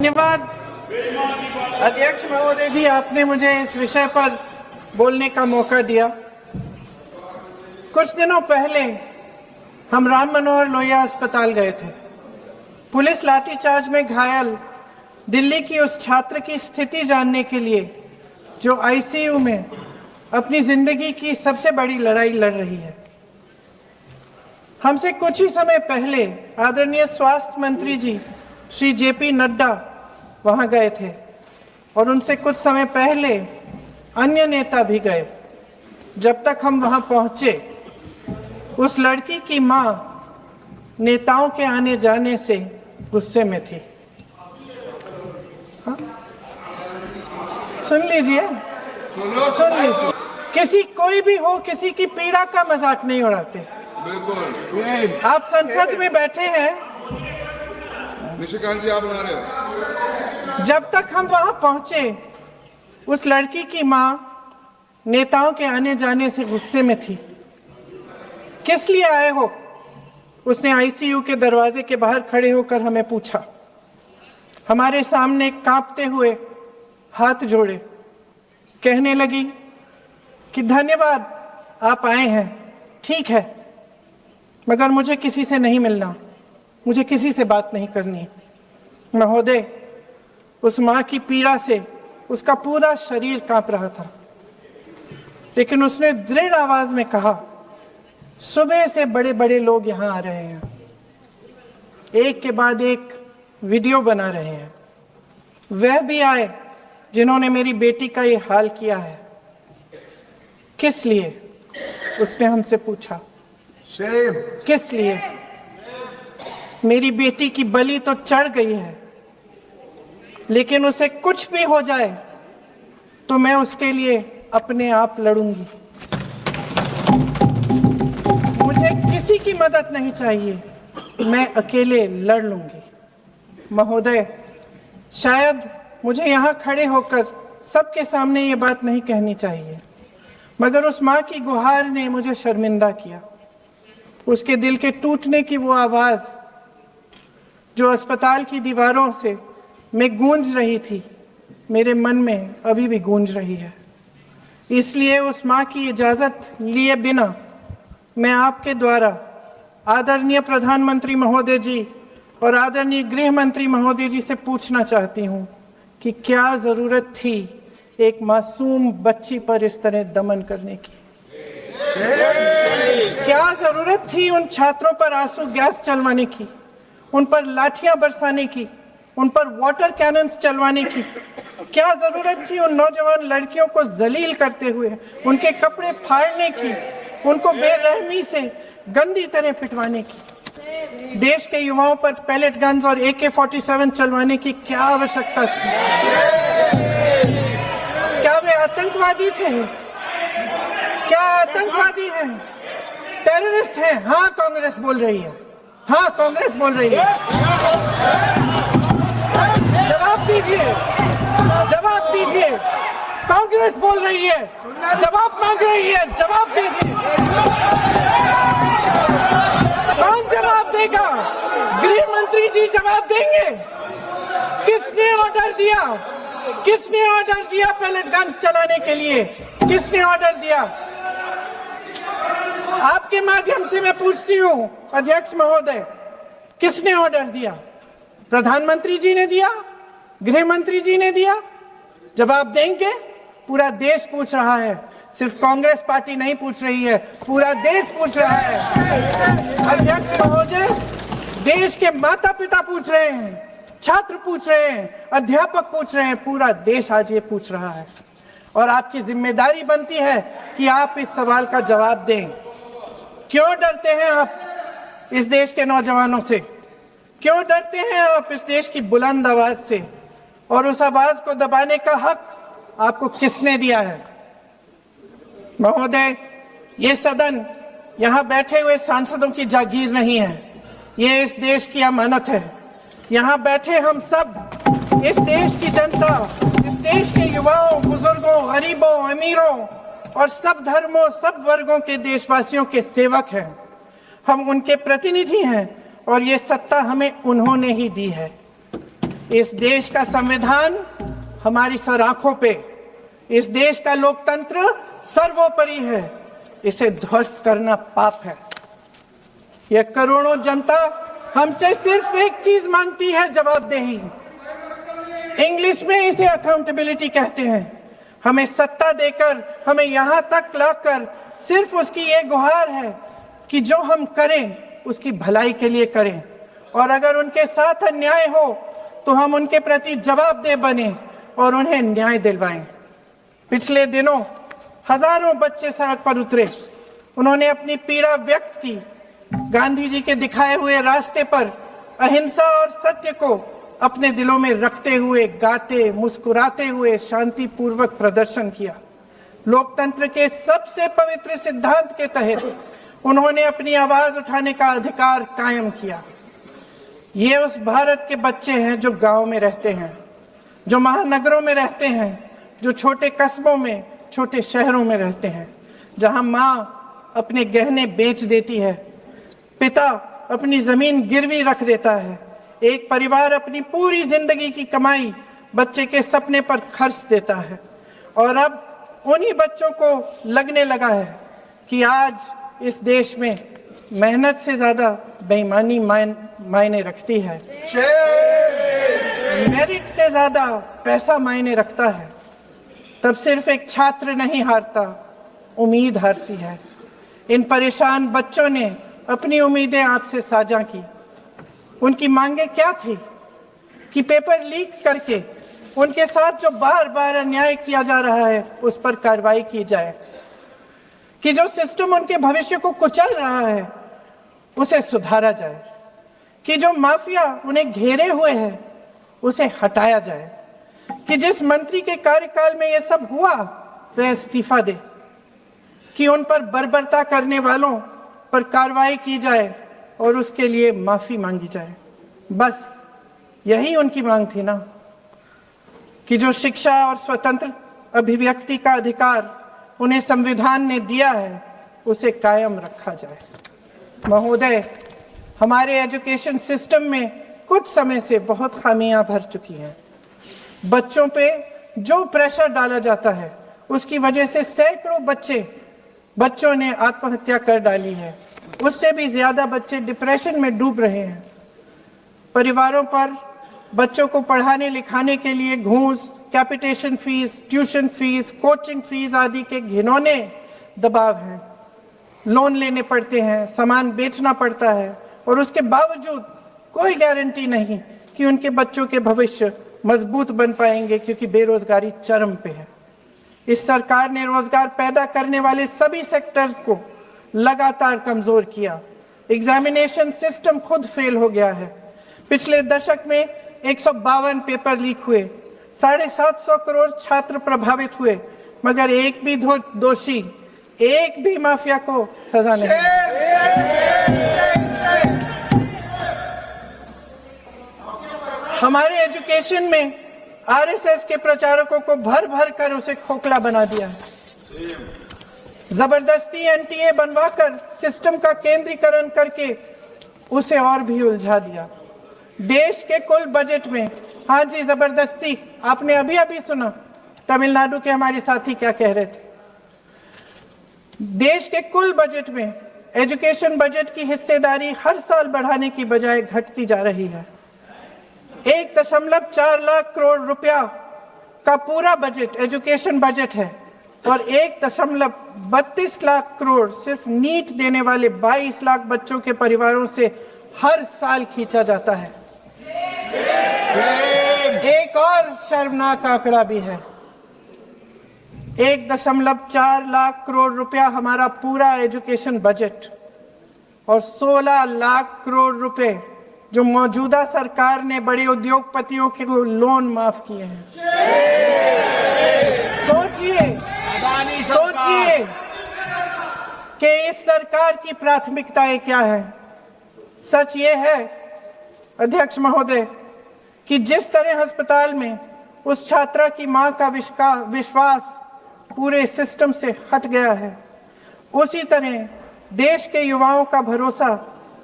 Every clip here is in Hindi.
धन्यवाद अध्यक्ष महोदय जी, आपने मुझे इस विषय पर बोलने का मौका दिया। कुछ दिनों पहले हम राम मनोहर लोहिया अस्पताल गए थे। पुलिस लाठीचार्ज में घायल दिल्ली की उस छात्र की स्थिति जानने के लिए जो आईसीयू में अपनी जिंदगी की सबसे बड़ी लड़ाई लड़ रही है। हमसे कुछ ही समय पहले आदरणीय स्वास्थ्य मंत्री जी श्री जेपी नड्डा वहां गए थे और उनसे कुछ समय पहले अन्य नेता भी गए। जब तक हम वहां पहुंचे, उस लड़की की मां नेताओं के आने जाने से गुस्से में थी। हाँ? सुन लीजिए। किसी कोई भी हो, किसी की पीड़ा का मजाक नहीं उड़ाते। बिल्कुल। आप संसद में बैठे हैं, निशिकांत जी आप बना रहे हो। जब तक हम वहां पहुंचे, उस लड़की की मां नेताओं के आने जाने से गुस्से में थी। किस लिए आए हो? उसने आईसीयू के दरवाजे के बाहर खड़े होकर हमें पूछा। हमारे सामने कांपते हुए हाथ जोड़े कहने लगी कि धन्यवाद आप आए हैं, ठीक है, मगर मुझे किसी से नहीं मिलना, मुझे किसी से बात नहीं करनी। महोदय, उस मां की पीड़ा से उसका पूरा शरीर कांप रहा था, लेकिन उसने दृढ़ आवाज में कहा, सुबह से बड़े बड़े लोग यहां आ रहे हैं, एक के बाद एक वीडियो बना रहे हैं। वह भी आए जिन्होंने मेरी बेटी का ये हाल किया है। किस लिए? उसने हमसे पूछा। किस लिए? मेरी बेटी की बलि तो चढ़ गई है, लेकिन उसे कुछ भी हो जाए तो मैं उसके लिए अपने आप लड़ूंगी। मुझे किसी की मदद नहीं चाहिए, मैं अकेले लड़ लूंगी। महोदय, शायद मुझे यहाँ खड़े होकर सबके सामने ये बात नहीं कहनी चाहिए, मगर उस माँ की गुहार ने मुझे शर्मिंदा किया। उसके दिल के टूटने की वो आवाज जो अस्पताल की दीवारों से में गूंज रही थी, मेरे मन में अभी भी गूंज रही है। इसलिए उस माँ की इजाजत लिए बिना मैं आपके द्वारा आदरणीय प्रधानमंत्री महोदय जी और आदरणीय गृह मंत्री महोदय जी से पूछना चाहती हूँ कि क्या जरूरत थी एक मासूम बच्ची पर इस तरह दमन करने की? क्या जरूरत थी उन छात्रों पर आंसू गैस चलवाने की, उन पर लाठियां बरसाने की, उन पर वाटर कैनन्स चलवाने की? क्या जरूरत थी उन नौजवान लड़कियों को जलील करते हुए उनके कपड़े फाड़ने की, उनको बेरहमी से गंदी तरह पिटवाने की? देश के युवाओं पर पैलेट गन्स और AK-47 चलवाने की क्या आवश्यकता थी? क्या वे आतंकवादी थे? क्या आतंकवादी हैं? टेररिस्ट हैं? हाँ, कांग्रेस बोल रही है। हाँ, कांग्रेस बोल रही है। जवाब दीजिए, जवाब दीजिए। कांग्रेस बोल रही है, जवाब मांग रही है, जवाब दीजिए। कौन जवाब देगा? गृह मंत्री जी जवाब देंगे। किसने ऑर्डर दिया? किसने ऑर्डर दिया पैलेट गन्स चलाने के लिए? किसने ऑर्डर दिया? आपके माध्यम से मैं पूछती हूं अध्यक्ष महोदय, किसने ऑर्डर दिया? प्रधानमंत्री जी ने दिया? गृह मंत्री जी ने दिया? जवाब देंगे? पूरा देश पूछ रहा है, सिर्फ कांग्रेस पार्टी नहीं पूछ रही है, पूरा देश पूछ रहा है। अध्यक्ष महोदय, देश के माता पिता पूछ रहे हैं, छात्र पूछ रहे हैं, अध्यापक पूछ रहे हैं, पूरा देश आज ये पूछ रहा है। और आपकी जिम्मेदारी बनती है कि आप इस सवाल का जवाब दें। क्यों डरते हैं आप इस देश के नौजवानों से? क्यों डरते हैं आप इस देश की बुलंद आवाज से? और उस आवाज को दबाने का हक आपको किसने दिया है? महोदय, ये सदन यहाँ बैठे हुए सांसदों की जागीर नहीं है, ये इस देश की अमानत है। यहाँ बैठे हम सब इस देश की जनता, इस देश के युवाओं, बुजुर्गों, गरीबों, अमीरों और सब धर्मों, सब वर्गों के देशवासियों के सेवक हैं। हम उनके प्रतिनिधि हैं और ये सत्ता हमें उन्होंने ही दी है। इस देश का संविधान हमारी सर आंखों पे, इस देश का लोकतंत्र सर्वोपरि है। इसे ध्वस्त करना पाप है। यह करोड़ों जनता हमसे सिर्फ एक चीज मांगती है, जवाबदेही। इंग्लिश में इसे अकाउंटेबिलिटी कहते हैं। हमें सत्ता देकर, हमें यहां तक लाकर सिर्फ उसकी ये गुहार है कि जो हम करें उसकी भलाई के लिए करें, और अगर उनके साथ अन्याय हो तो हम उनके प्रति जवाबदेह बने और उन्हें न्याय दिलवाएं। पिछले दिनों हजारों बच्चे सड़क पर उतरे। उन्होंने अपनी पीड़ा व्यक्त की। गांधी जी के दिखाए हुए रास्ते पर अहिंसा और सत्य को अपने दिलों में रखते हुए, गाते मुस्कुराते हुए शांतिपूर्वक प्रदर्शन किया। लोकतंत्र के सबसे पवित्र सिद्धांत के तहत उन्होंने अपनी आवाज उठाने का अधिकार कायम किया। ये उस भारत के बच्चे हैं जो गांव में रहते हैं, जो महानगरों में रहते हैं, जो छोटे कस्बों में, छोटे शहरों में रहते हैं, जहां माँ अपने गहने बेच देती है, पिता अपनी जमीन गिरवी रख देता है, एक परिवार अपनी पूरी जिंदगी की कमाई बच्चे के सपने पर खर्च देता है। और अब उन्हीं बच्चों को लगने लगा है कि आज इस देश में मेहनत से ज्यादा बेईमानी मायने रखती है, मेरिट से ज्यादा पैसा मायने रखता है। तब सिर्फ एक छात्र नहीं हारता, उम्मीद हारती है। इन परेशान बच्चों ने अपनी उम्मीदें आपसे साझा की। उनकी मांगे क्या थी? कि पेपर लीक करके उनके साथ जो बार बार अन्याय किया जा रहा है उस पर कार्रवाई की जाए, कि जो सिस्टम उनके भविष्य को कुचल रहा है उसे सुधारा जाए, कि जो माफिया उन्हें घेरे हुए है उसे हटाया जाए, कि जिस मंत्री के कार्यकाल में यह सब हुआ वह इस्तीफा दे, कि उन पर बर्बरता करने वालों पर कार्रवाई की जाए और उसके लिए माफी मांगी जाए। बस यही उनकी मांग थी ना, कि जो शिक्षा और स्वतंत्र अभिव्यक्ति का अधिकार उन्हें संविधान ने दिया है उसे कायम रखा जाए। महोदय, हमारे एजुकेशन सिस्टम में कुछ समय से बहुत खामियां भर चुकी हैं। बच्चों पे जो प्रेशर डाला जाता है उसकी वजह से सैकड़ों बच्चों ने आत्महत्या कर डाली है। उससे भी ज्यादा बच्चे डिप्रेशन में डूब रहे हैं। परिवारों पर बच्चों को पढ़ाने लिखाने के लिए घूस, capitation fees, tuition fees, coaching fees आदि के घिनौने दबाव हैं। लोन लेने पड़ते हैं, सामान बेचना पड़ता है, और उसके बावजूद कोई गारंटी नहीं कि उनके बच्चों के भविष्य मजबूत बन पाएंगे, क्योंकि बेरोजगारी चरम पे है। इस सरकार ने रोजगार पैदा करने वाले सभी सेक्टर्स को लगातार कमजोर किया। एग्जामिनेशन सिस्टम खुद फेल हो गया है। पिछले दशक में 152 पेपर लीक हुए, 750 करोड़ छात्र प्रभावित हुए, मगर एक भी दोषी, एक भी माफिया को सजा नहीं। हमारे एजुकेशन में आरएसएस के प्रचारकों को भर भर कर उसे खोखला बना दिया है। जबरदस्ती एनटीए बनवाकर सिस्टम का केंद्रीकरण करके उसे और भी उलझा दिया। देश के कुल बजट में, हाँ जी जबरदस्ती, आपने अभी अभी सुना तमिलनाडु के हमारे साथी क्या कह रहे थे। देश के कुल बजट में एजुकेशन बजट की हिस्सेदारी हर साल बढ़ाने की बजाय घटती जा रही है। 1.4 लाख करोड़ रुपया का पूरा बजट एजुकेशन बजट है, और 1.32 लाख करोड़ सिर्फ नीट देने वाले 22 लाख बच्चों के परिवारों से हर साल खींचा जाता है। एक और शर्मनाक आंकड़ा भी है। 1.4 लाख करोड़ रुपया हमारा पूरा एजुकेशन बजट, और 16 लाख करोड़ रुपए जो मौजूदा सरकार ने बड़े उद्योगपतियों के लोन माफ किए हैं। सोचिए कि इस सरकार की प्राथमिकताएं क्या है। सच ये है अध्यक्ष महोदय कि जिस तरह अस्पताल में उस छात्रा की मां का विश्वास पूरे सिस्टम से हट गया है, उसी तरह देश के युवाओं का भरोसा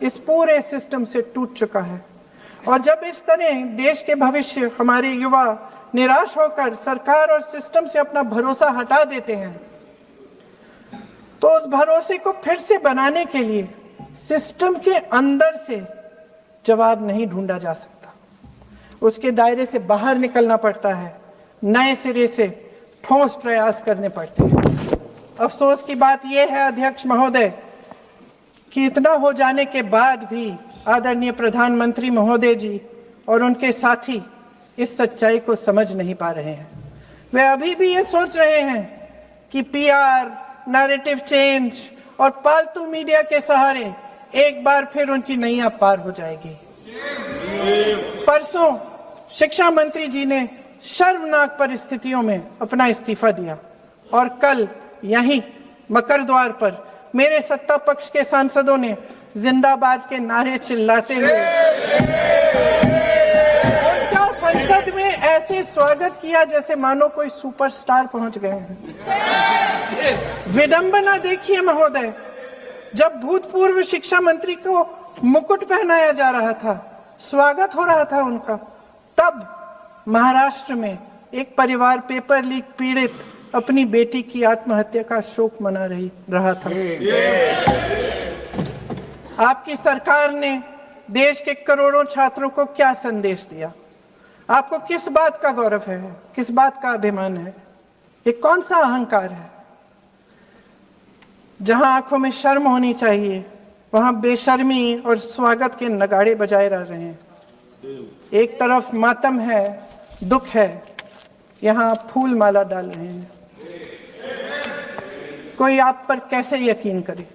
इस पूरे सिस्टम से टूट चुका है। और जब इस तरह देश के भविष्य, हमारे युवा निराश होकर सरकार और सिस्टम से अपना भरोसा हटा देते हैं, तो उस भरोसे को फिर से बनाने के लिए सिस्टम के अंदर से जवाब नहीं ढूंढा जा सकता, उसके दायरे से बाहर निकलना पड़ता है, नए सिरे से ठोस प्रयास करने पड़ते हैं। अफसोस की बात यह है अध्यक्ष महोदय कि इतना हो जाने के बाद भी आदरणीय प्रधानमंत्री महोदय जी और उनके साथी इस सच्चाई को समझ नहीं पा रहे हैं। वे अभी भी ये सोच रहे हैं कि पीआर, नैरेटिव चेंज और पालतू मीडिया के सहारे एक बार फिर उनकी नैया पार हो जाएगी। परसों शिक्षा मंत्री जी ने शर्मनाक परिस्थितियों में अपना इस्तीफा दिया और कल यहीं मकर द्वार पर मेरे सत्ता पक्ष के सांसदों ने जिंदाबाद के नारे चिल्लाते हुए उनका संसद में ऐसे स्वागत किया जैसे मानो कोई सुपरस्टार पहुंच गए हैं। विडंबना देखिए महोदय, जब भूतपूर्व शिक्षा मंत्री को मुकुट पहनाया जा रहा था, स्वागत हो रहा था उनका, तब महाराष्ट्र में एक परिवार पेपर लीक पीड़ित अपनी बेटी की आत्महत्या का शोक मना रहा था। आपकी सरकार ने देश के करोड़ों छात्रों को क्या संदेश दिया? आपको किस बात का गौरव है, किस बात का अभिमान है? ये कौन सा अहंकार है? जहां आंखों में शर्म होनी चाहिए, वहां बेशर्मी और स्वागत के नगाड़े बजाए रह रहे हैं। एक तरफ मातम है, दुख है, यहाँ फूल माला डाल रहे हैं। कोई आप पर कैसे यकीन करे?